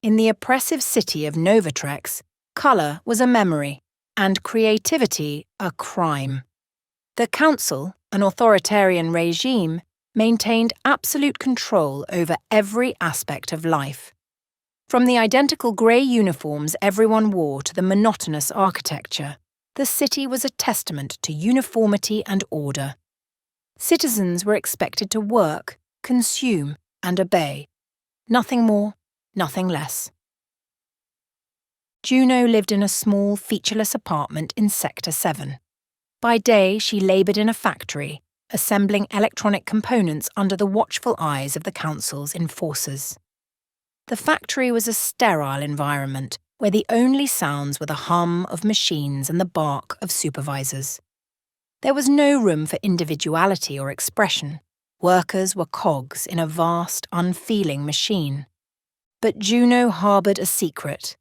In the oppressive city of Novatrex, colour was a memory, and creativity a crime. The council, an authoritarian regime, maintained absolute control over every aspect of life. From the identical grey uniforms everyone wore to the monotonous architecture, the city was a testament to uniformity and order. Citizens were expected to work, consume, and obey. Nothing more, nothing less. Juno lived in a small, featureless apartment in Sector 7. By day, she laboured in a factory, assembling electronic components under the watchful eyes of the council's enforcers. The factory was a sterile environment where the only sounds were the hum of machines and the bark of supervisors. There was no room for individuality or expression. Workers were cogs in a vast, unfeeling machine. But Juno harboured a secret.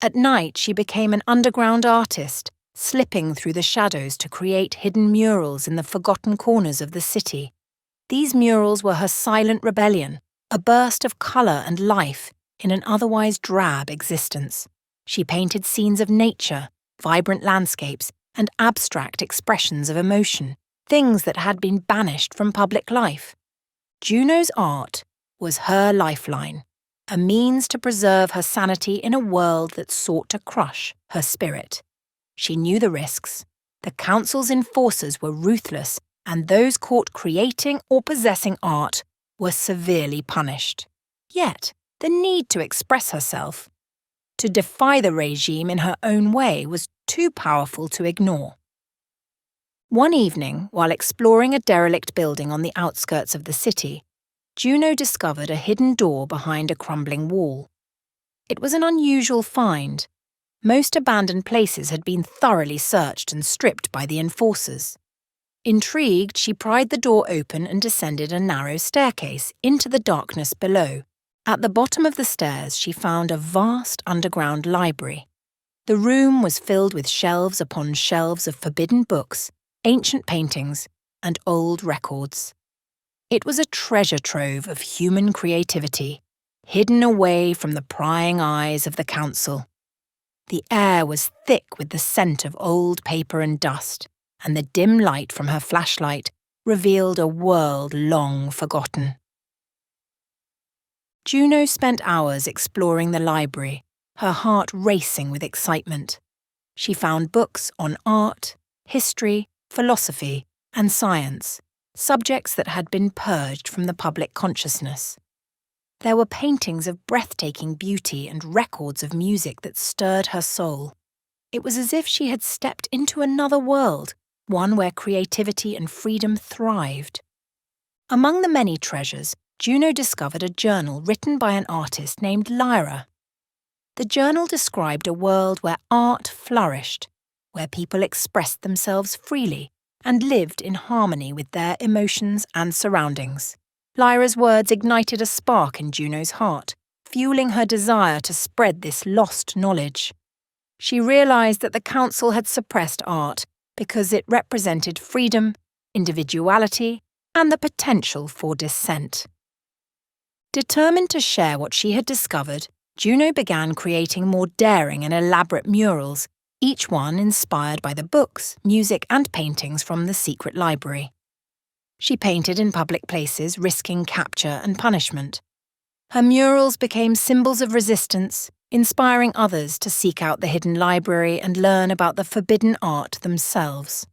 At night, she became an underground artist, slipping through the shadows to create hidden murals in the forgotten corners of the city. These murals were her silent rebellion, a burst of colour and life in an otherwise drab existence. She painted scenes of nature, vibrant landscapes, and abstract expressions of emotion, things that had been banished from public life. Juno's art was her lifeline, a means to preserve her sanity in a world that sought to crush her spirit. She knew the risks. The council's enforcers were ruthless, and those caught creating or possessing art were severely punished. Yet, the need to express herself, to defy the regime in her own way, was too powerful to ignore. One evening, while exploring a derelict building on the outskirts of the city, Juno discovered a hidden door behind a crumbling wall. It was an unusual find. Most abandoned places had been thoroughly searched and stripped by the enforcers. Intrigued, she pried the door open and descended a narrow staircase into the darkness below. At the bottom of the stairs, she found a vast underground library. The room was filled with shelves upon shelves of forbidden books, ancient paintings, and old records. It was a treasure trove of human creativity, hidden away from the prying eyes of the council. The air was thick with the scent of old paper and dust, and the dim light from her flashlight revealed a world long forgotten. Juno spent hours exploring the library, her heart racing with excitement. She found books on art, history, philosophy, and science, subjects that had been purged from the public consciousness. There were paintings of breathtaking beauty and records of music that stirred her soul. It was as if she had stepped into another world, one where creativity and freedom thrived. Among the many treasures, Juno discovered a journal written by an artist named Lyra. The journal described a world where art flourished, where people expressed themselves freely and lived in harmony with their emotions and surroundings. Lyra's words ignited a spark in Juno's heart, fueling her desire to spread this lost knowledge. She realized that the council had suppressed art because it represented freedom, individuality, and the potential for dissent. Determined to share what she had discovered, Juno began creating more daring and elaborate murals, each one inspired by the books, music, and paintings from the secret library. She painted in public places, risking capture and punishment. Her murals became symbols of resistance, inspiring others to seek out the hidden library and learn about the forbidden art themselves.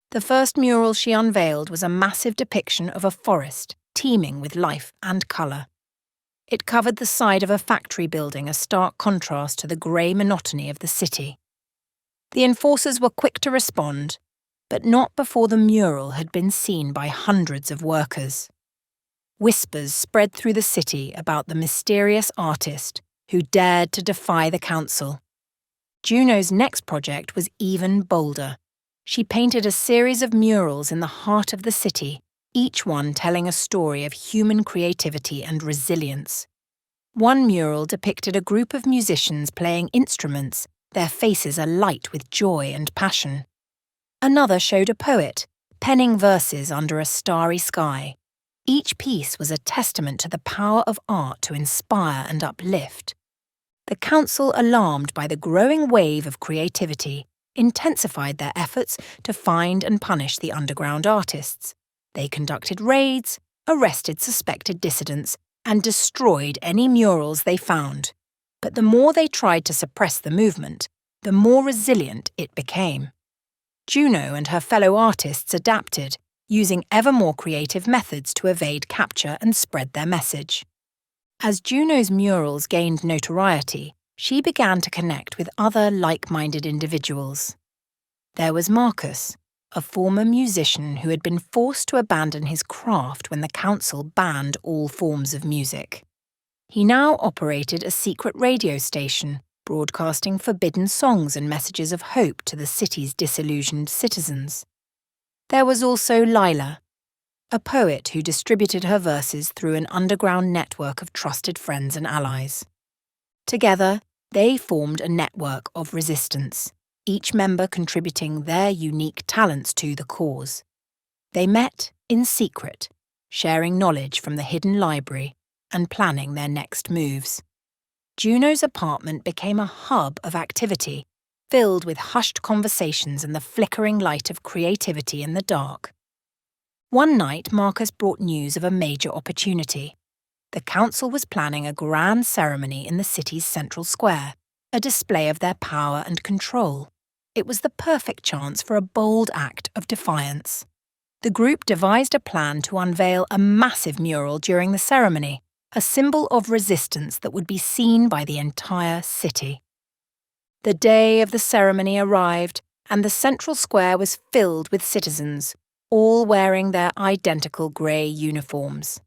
The first mural she unveiled was a massive depiction of a forest, teeming with life and colour. It covered the side of a factory building, a stark contrast to the grey monotony of the city. The enforcers were quick to respond, but not before the mural had been seen by hundreds of workers. Whispers spread through the city about the mysterious artist who dared to defy the council. Juno's next project was even bolder. She painted a series of murals in the heart of the city, each one telling a story of human creativity and resilience. One mural depicted a group of musicians playing instruments, their faces alight with joy and passion. Another showed a poet, penning verses under a starry sky. Each piece was a testament to the power of art to inspire and uplift, The council, alarmed by the growing wave of creativity, intensified their efforts to find and punish the underground artists. They conducted raids, arrested suspected dissidents, and destroyed any murals they found. But the more they tried to suppress the movement, the more resilient it became. Juno and her fellow artists adapted, using ever more creative methods to evade capture and spread their message. As Juno's murals gained notoriety, she began to connect with other like-minded individuals. There was Marcus, a former musician who had been forced to abandon his craft when the council banned all forms of music. He now operated a secret radio station, broadcasting forbidden songs and messages of hope to the city's disillusioned citizens. There was also Lila, a poet who distributed her verses through an underground network of trusted friends and allies. Together, they formed a network of resistance, each member contributing their unique talents to the cause. They met in secret, sharing knowledge from the hidden library and planning their next moves. Juno's apartment became a hub of activity, filled with hushed conversations and the flickering light of creativity in the dark. One night, Marcus brought news of a major opportunity. The council was planning a grand ceremony in the city's central square, a display of their power and control. It was the perfect chance for a bold act of defiance. The group devised a plan to unveil a massive mural during the ceremony, a symbol of resistance that would be seen by the entire city. The day of the ceremony arrived, and the central square was filled with citizens, all wearing their identical grey uniforms.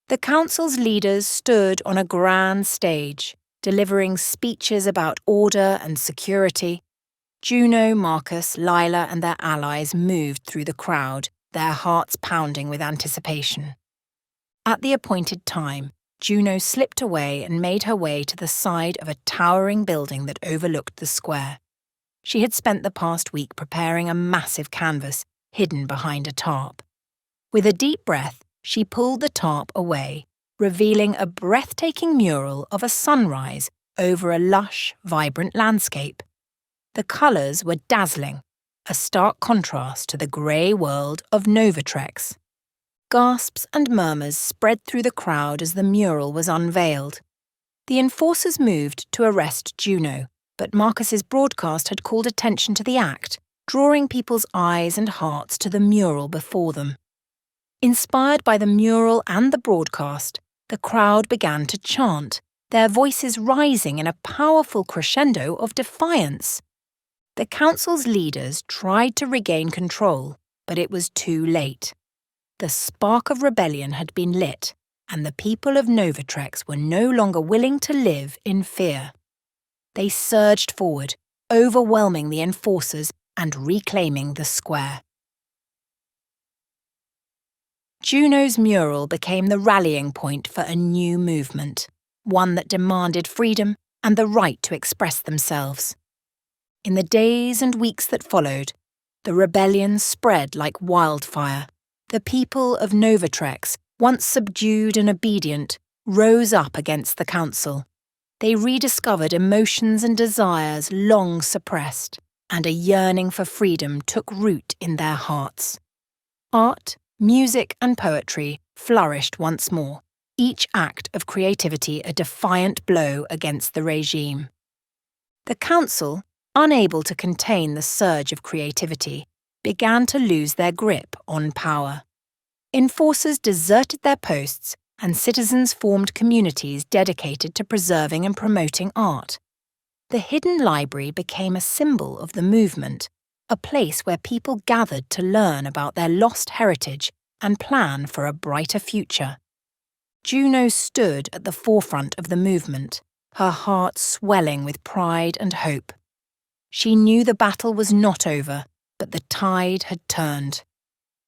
The council's leaders stood on a grand stage, delivering speeches about order and security. Juno, Marcus, Lila, and their allies moved through the crowd, their hearts pounding with anticipation. At the appointed time, Juno slipped away and made her way to the side of a towering building that overlooked the square. She had spent the past week preparing a massive canvas hidden behind a tarp. With a deep breath, she pulled the tarp away, revealing a breathtaking mural of a sunrise over a lush, vibrant landscape. The colours were dazzling, a stark contrast to the grey world of Novatrex. Gasps and murmurs spread through the crowd as the mural was unveiled. The enforcers moved to arrest Juno, but Marcus's broadcast had called attention to the act, drawing people's eyes and hearts to the mural before them. Inspired by the mural and the broadcast, the crowd began to chant, their voices rising in a powerful crescendo of defiance. The council's leaders tried to regain control, but it was too late. The spark of rebellion had been lit, and the people of Novatrex were no longer willing to live in fear. They surged forward, overwhelming the enforcers and reclaiming the square. Juno's mural became the rallying point for a new movement, one that demanded freedom and the right to express themselves. In the days and weeks that followed, the rebellion spread like wildfire. The people of Novatrex, once subdued and obedient, rose up against the council. They rediscovered emotions and desires long suppressed, and a yearning for freedom took root in their hearts. Art, music, and poetry flourished once more, each act of creativity a defiant blow against the regime. The council, unable to contain the surge of creativity, began to lose their grip on power. Enforcers deserted their posts, and citizens formed communities dedicated to preserving and promoting art. The hidden library became a symbol of the movement, a place where people gathered to learn about their lost heritage and plan for a brighter future. Juno stood at the forefront of the movement, her heart swelling with pride and hope. She knew the battle was not over, but the tide had turned.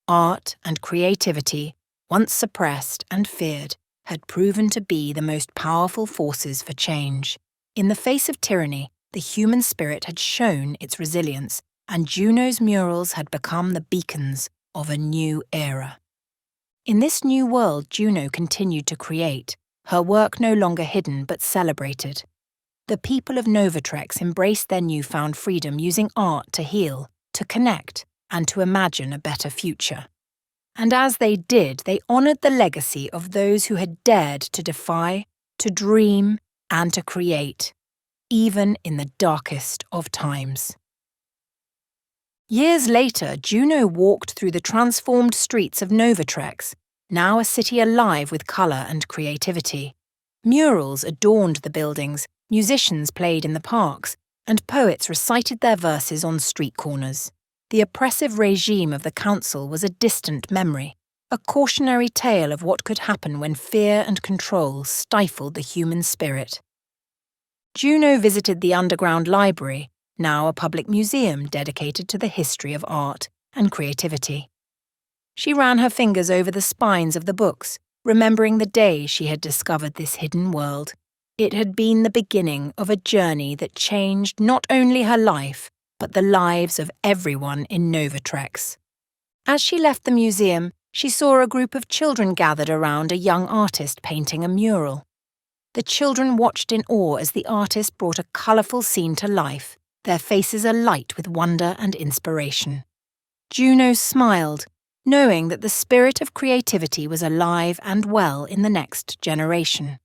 Art and creativity, once suppressed and feared, had proven to be the most powerful forces for change. In the face of tyranny, the human spirit had shown its resilience, and Juno's murals had become the beacons of a new era. In this new world, Juno continued to create, her work no longer hidden but celebrated. The people of Novatrex embraced their newfound freedom using art to heal, to connect, and to imagine a better future. And as they did, they honoured the legacy of those who had dared to defy, to dream, and to create, even in the darkest of times. Years later, Juno walked through the transformed streets of Novatrex, now a city alive with colour and creativity. Murals adorned the buildings, musicians played in the parks, and poets recited their verses on street corners. The oppressive regime of the council was a distant memory, a cautionary tale of what could happen when fear and control stifled the human spirit. Juno visited the underground library, now a public museum dedicated to the history of art and creativity. She ran her fingers over the spines of the books, remembering the day she had discovered this hidden world. It had been the beginning of a journey that changed not only her life, but the lives of everyone in Novatrex. As she left the museum, she saw a group of children gathered around a young artist painting a mural. The children watched in awe as the artist brought a colourful scene to life, their faces alight with wonder and inspiration. Juno smiled, knowing that the spirit of creativity was alive and well in the next generation.